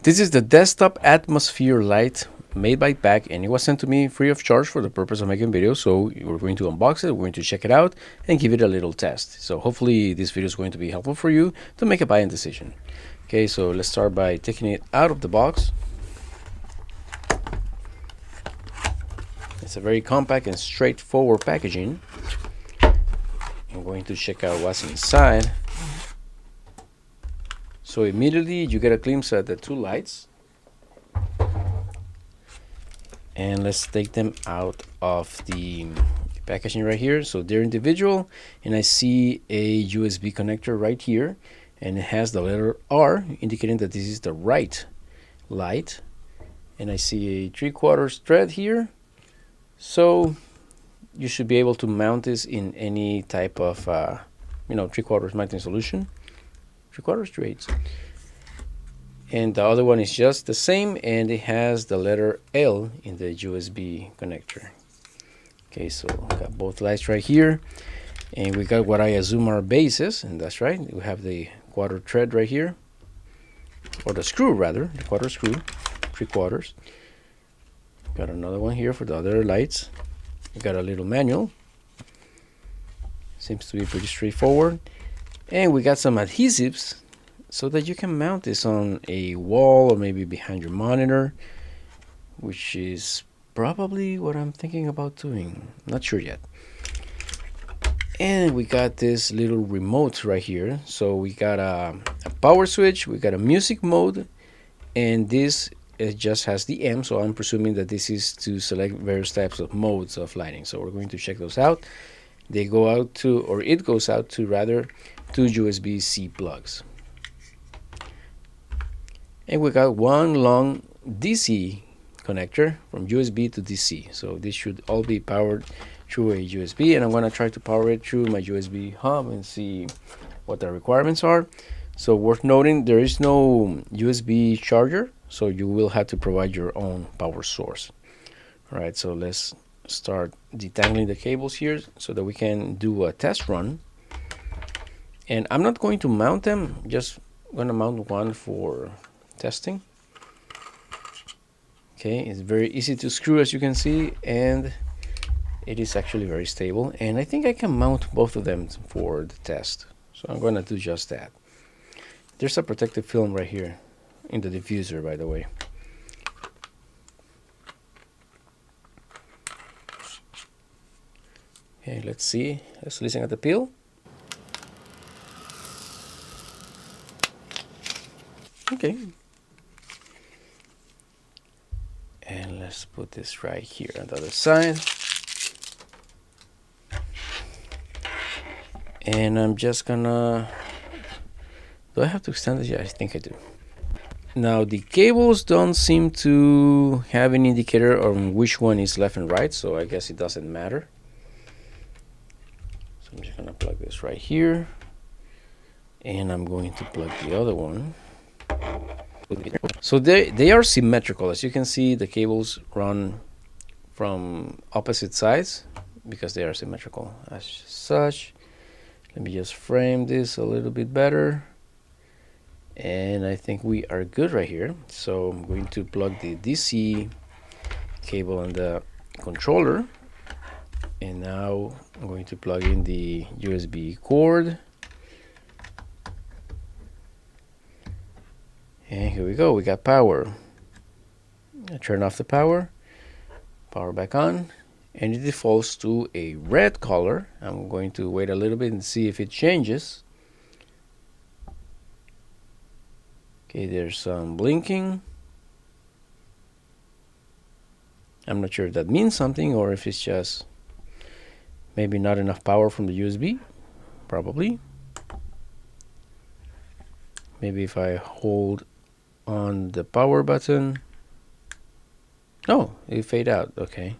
This is the desktop atmosphere light made by Back, and it was sent to me free of charge for the purpose of making videos. So we're going to unbox it, we're going to check it out and give it a little test. So hopefully this video is going to be helpful for you to make a buying decision. Okay, so let's start by taking it out of the box. It's a very compact and straightforward packaging. I'm going to check out what's inside. So immediately you get a glimpse at the two lights. And let's take them out of the packaging right here. So they're individual, and I see a USB connector right here, and it has the letter R indicating that this is the right light. And I see a 3/4 thread here. So you should be able to mount this in any type of 3/4 mounting solution. 3/4 straight. And the other one is just the same, and it has the letter L in the USB connector. Okay, so we got both lights right here, and we got what I assume are bases, and that's right. We have the 1/4 thread right here, or the screw rather, the 1/4 screw, 3/4. Got another one here for the other lights. We got a little manual. Seems to be pretty straightforward. And we got some adhesives so that you can mount this on a wall or maybe behind your monitor, which is probably what I'm thinking about doing. Not sure yet. And we got this little remote right here. So we got a power switch, we got a music mode, and this it just has the M, so I'm presuming that this is to select various types of modes of lighting. So we're going to check those out. They go out to, or it goes out to rather, two USB-C plugs. And we got one long DC connector from USB to DC. So this should all be powered through a USB, and I'm going to try to power it through my USB hub and see what the requirements are. So worth noting, there is no USB charger, so you will have to provide your own power source. All right, so let's start detangling the cables here so that we can do a test run. And I'm not going to mount them, just going to mount one for testing. Okay, it's very easy to screw, as you can see, and it is actually very stable. And I think I can mount both of them for the test. So I'm going to do just that. There's a protective film right here in the diffuser, by the way. Okay, let's see. Let's listen at the peel. Okay. And let's put this right here on the other side. And I'm just gonna... Do I have to extend it? Yeah, I think I do. Now the cables don't seem to have an indicator on which one is left and right, so I guess it doesn't matter. So I'm just gonna plug this right here, and I'm going to plug the other one. So they are symmetrical. As you can see, the cables run from opposite sides because they are symmetrical as such. Let me just frame this a little bit better. And I think we are good right here. So I'm going to plug the DC cable on the controller, and now I'm going to plug in the USB cord, and here we go. We got power. I turn off the power back on, and it defaults to a red color. I'm going to wait a little bit and see if it changes. Okay, there's some blinking. I'm not sure if that means something or if it's just maybe not enough power from the USB. Probably. Maybe if I hold on the power button. Oh, it fade out. Okay.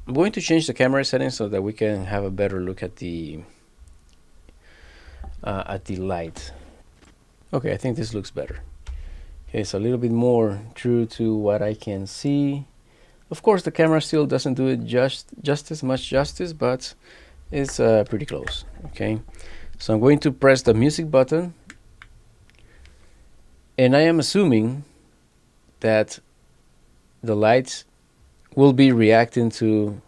I'm going to change the camera settings so that we can have a better look at the light. Okay, I think this looks better. Okay, it's a little bit more true to what I can see. Of course, the camera still doesn't do it just as much justice, but it's pretty close. Okay, So I'm going to press the music button, and I am assuming that the lights will be reacting to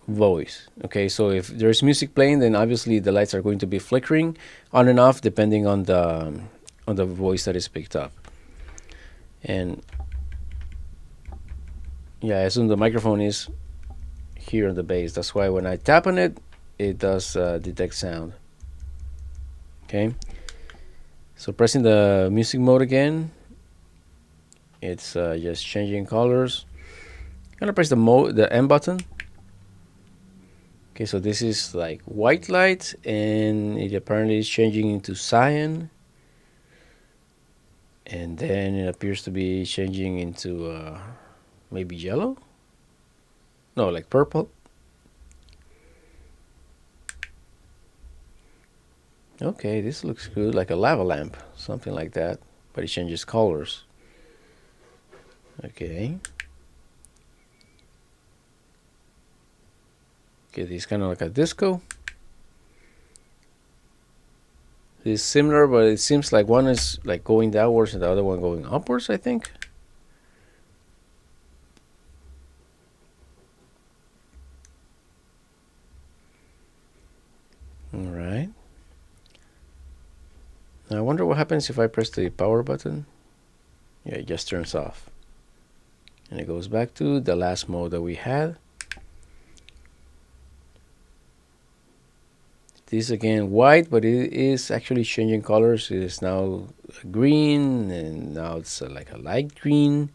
voice. Okay, so if there's music playing, then obviously the lights are going to be flickering on and off depending on the voice that is picked up. And yeah, I assume the microphone is here on the base. That's why when I tap on it, it does detect sound. Okay, so pressing the music mode again, it's just changing colors. I'm gonna press the M button. Okay, so this is like white light, and it apparently is changing into cyan, and then it appears to be changing into maybe yellow. No, like purple. Okay, this looks good, like a lava lamp, something like that, but it changes colors. Okay. Okay, this is kind of like a disco. It's similar, but it seems like one is like going downwards and the other one going upwards, I think. All right. Now I wonder what happens if I press the power button. Yeah, it just turns off. And it goes back to the last mode that we had. This again white, but it is actually changing colors. It is now green, and now it's like a light green.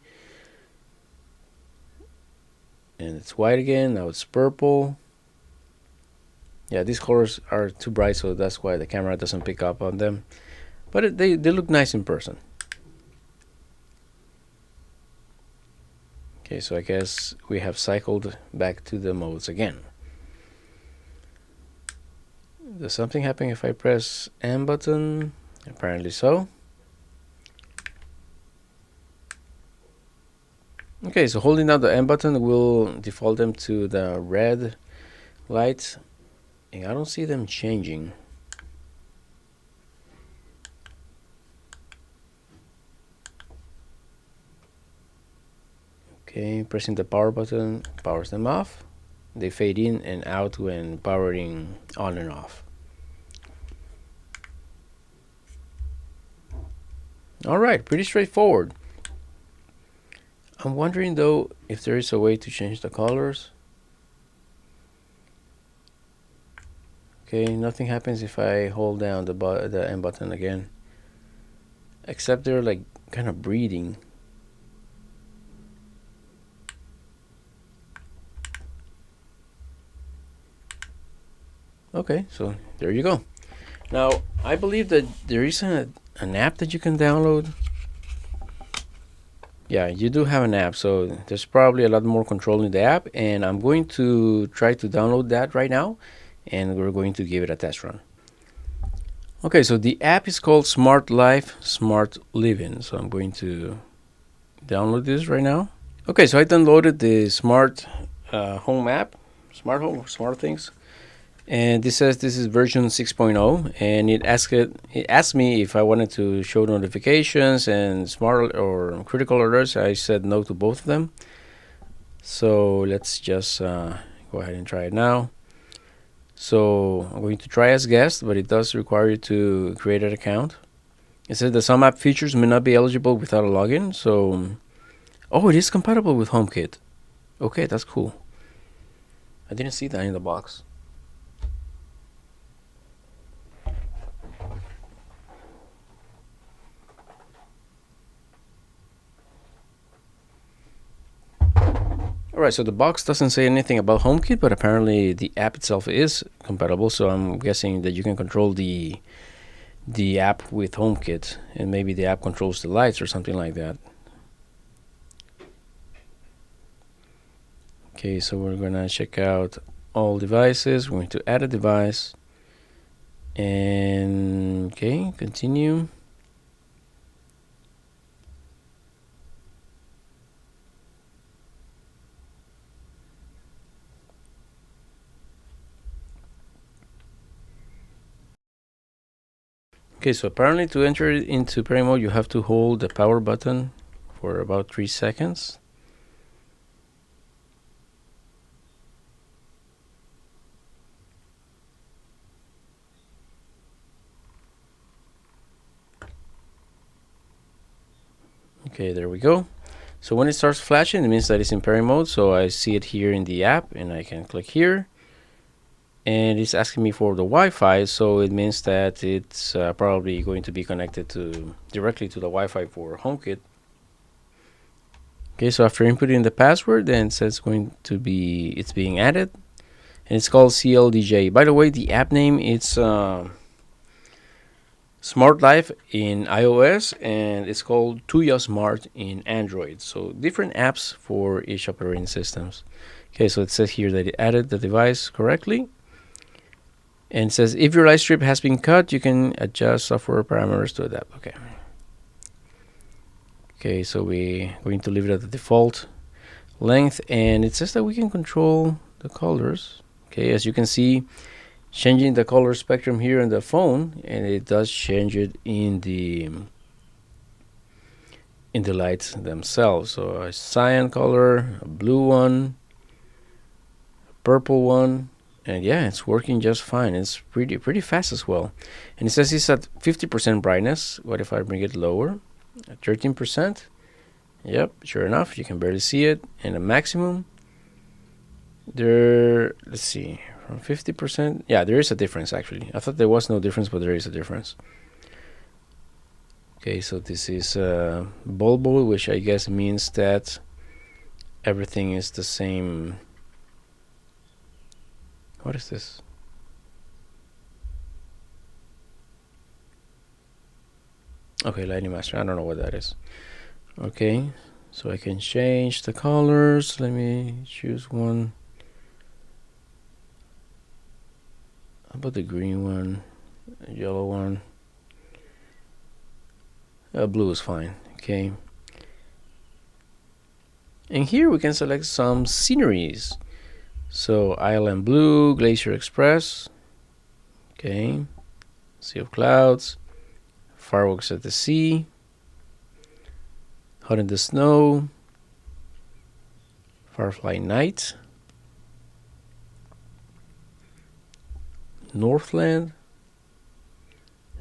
And it's white again, now it's purple. Yeah, these colors are too bright, so that's why the camera doesn't pick up on them. But they look nice in person. Okay, so I guess we have cycled back to the modes again. Does something happen if I press M button? Apparently so. Okay, so holding down the M button will default them to the red light, and I don't see them changing. Okay, pressing the power button powers them off. They fade in and out when powering on and off. Alright, pretty straightforward. I'm wondering though if there is a way to change the colors. Okay, nothing happens if I hold down the M button again. Except they're like kind of breathing. Okay, so there you go. Now, I believe that there is an app that you can download. Yeah, you do have an app, so there's probably a lot more control in the app, and I'm going to try to download that right now, and we're going to give it a test run. Okay, so the app is called Smart Life, Smart Living, so I'm going to download this right now. Okay, so I downloaded the Smart Home app, Smart Home, Smart Things. And this says this is version 6.0, and it asked me if I wanted to show notifications and smart or critical alerts. I said no to both of them. So let's just go ahead and try it now. So I'm going to try as guest, but it does require you to create an account. It says that some app features may not be eligible without a login. So, oh, it is compatible with HomeKit. Okay, that's cool. I didn't see that in the box. Alright, so the box doesn't say anything about HomeKit, but apparently the app itself is compatible, so I'm guessing that you can control the app with HomeKit, and maybe the app controls the lights or something like that. Okay, so we're gonna check out all devices. We're going to add a device, and okay, continue. Okay, so apparently to enter it into parent mode, you have to hold the power button for about 3 seconds. Okay, there we go. So when it starts flashing, it means that it's in parent mode. So I see it here in the app, and I can click here. And it's asking me for the Wi-Fi, so it means that it's probably going to be connected directly to the Wi-Fi for HomeKit. Okay, so after inputting the password, then it says it's being added, and it's called CLDJ. By the way, the app name it's Smart Life in iOS, and it's called Tuya Smart in Android. So different apps for each operating systems. Okay, so it says here that it added the device correctly. And it says if your light strip has been cut, you can adjust software parameters to adapt. Okay. Okay, so we're going to leave it at the default length, and it says that we can control the colors. Okay, as you can see, changing the color spectrum here on the phone, and it does change it in the lights themselves. So a cyan color, a blue one, a purple one. And yeah, it's working just fine. It's pretty fast as well. And it says it's at 50% brightness. What if I bring it lower? At 13%. Yep, sure enough, you can barely see it. And the maximum, let's see, from 50%. Yeah, there is a difference actually. I thought there was no difference, but there is a difference. Okay, so this is bulb mode, which I guess means that everything is the same. What is this? Okay, lighting master. I don't know what that is. Okay, so I can change the colors. Let me choose one. How about the green one, the yellow one? Blue is fine. Okay. And here we can select some sceneries. So Island Blue, Glacier Express. Okay. Sea of Clouds. Fireworks at the Sea. Hot in the Snow. Firefly Night. Northland.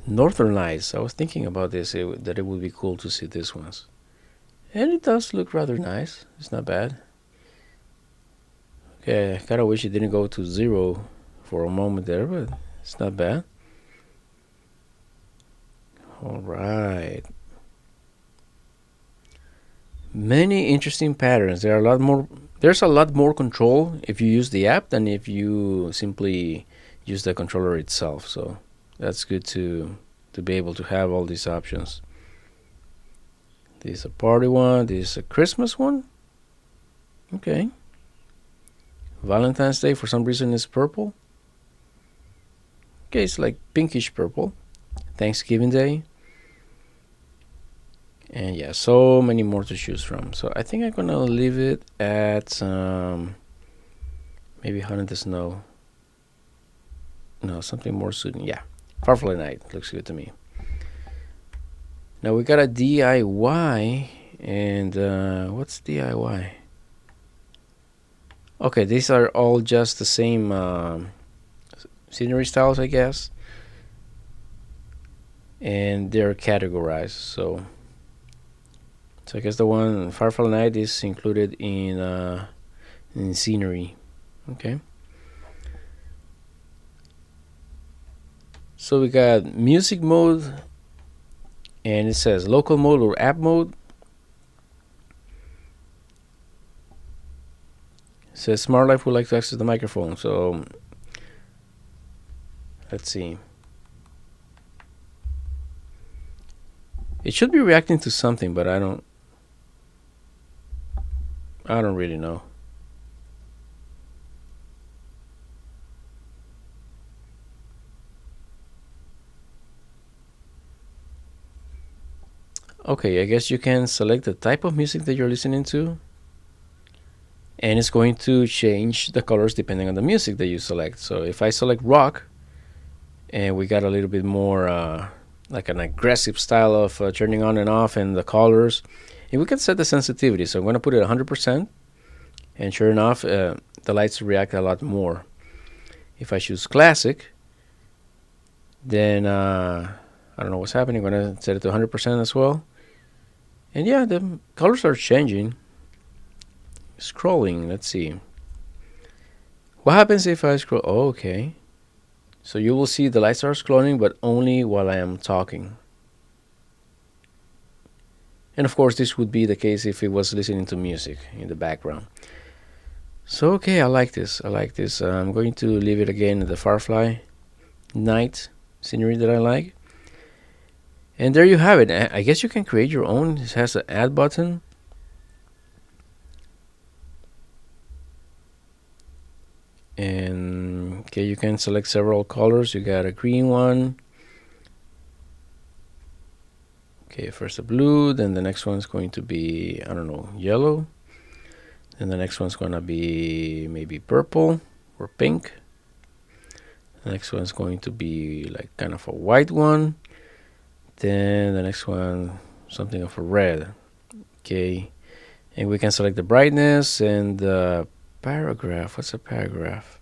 Northern Lights. I was thinking about this, that it would be cool to see these ones. And it does look rather nice. It's not bad. Okay, I kind of wish it didn't go to 0 for a moment there, but it's not bad. All right. Many interesting patterns. There's a lot more control if you use the app than if you simply use the controller itself. So that's good to be able to have all these options. This is a party one. This is a Christmas one. Okay. Valentine's Day, for some reason, is purple. Okay, it's like pinkish purple. Thanksgiving Day. And yeah, so many more to choose from. So I think I'm gonna leave it at maybe Hot in the Snow. No, something more soothing. Yeah, Firefly Night looks good to me. Now we got a DIY, and what's DIY? Okay, these are all just the same scenery styles, I guess, and they're categorized. So I guess the one Firefly Night is included in scenery. Okay. So we got music mode, and it says local mode or app mode. It says Smart Life would like to access the microphone. So let's see. It should be reacting to something, but I don't really know. Okay, I guess you can select the type of music that you're listening to, and it's going to change the colors depending on the music that you select. So if I select rock, and we got a little bit more like an aggressive style of turning on and off and the colors. And we can set the sensitivity. So I'm going to put it 100%, and sure enough, the lights react a lot more. If I choose classic, then I don't know what's happening. I'm going to set it to 100% as well. And yeah, the colors are changing. Scrolling, let's see. What happens if I scroll? Oh, okay. So you will see the lights are scrolling, but only while I am talking. And of course, this would be the case if it was listening to music in the background. So okay, I like this. I like this. I'm going to leave it again in the Firefly night scenery that I like. And there you have it. I guess you can create your own. It has an add button. And okay, you can select several colors. You got a green one. Okay, first a blue, then the next one's going to be, I don't know, yellow. Then the next one's going to be maybe purple or pink. The next one's going to be like kind of a white one. Then the next one, something of a red. Okay, and we can select the brightness and the paragraph. What's a paragraph?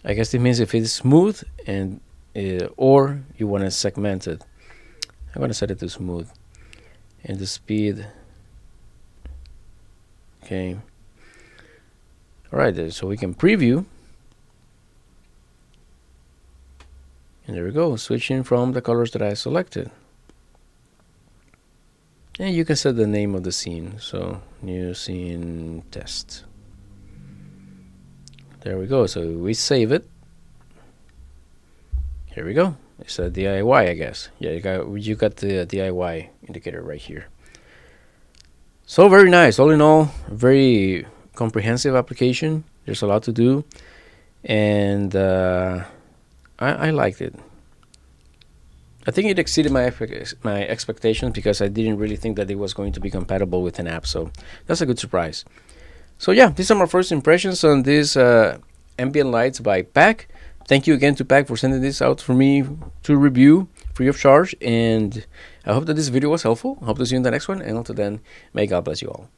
I guess it means if it's smooth and or you want to segment it. I'm going to set it to smooth. And the speed. Okay. Alright, so we can preview. And there we go, switching from the colors that I selected. And you can set the name of the scene. So, new scene test. There we go. So we save it. Here we go. It's a DIY, I guess. Yeah, you got the DIY indicator right here. So very nice. All in all, very comprehensive application. There's a lot to do, and I liked it. I think it exceeded my expectations because I didn't really think that it was going to be compatible with an app. So that's a good surprise. So yeah, these are my first impressions on this ambient lights by PAC. Thank you again to PAC for sending this out for me to review free of charge. And I hope that this video was helpful. I hope to see you in the next one. And until then, may God bless you all.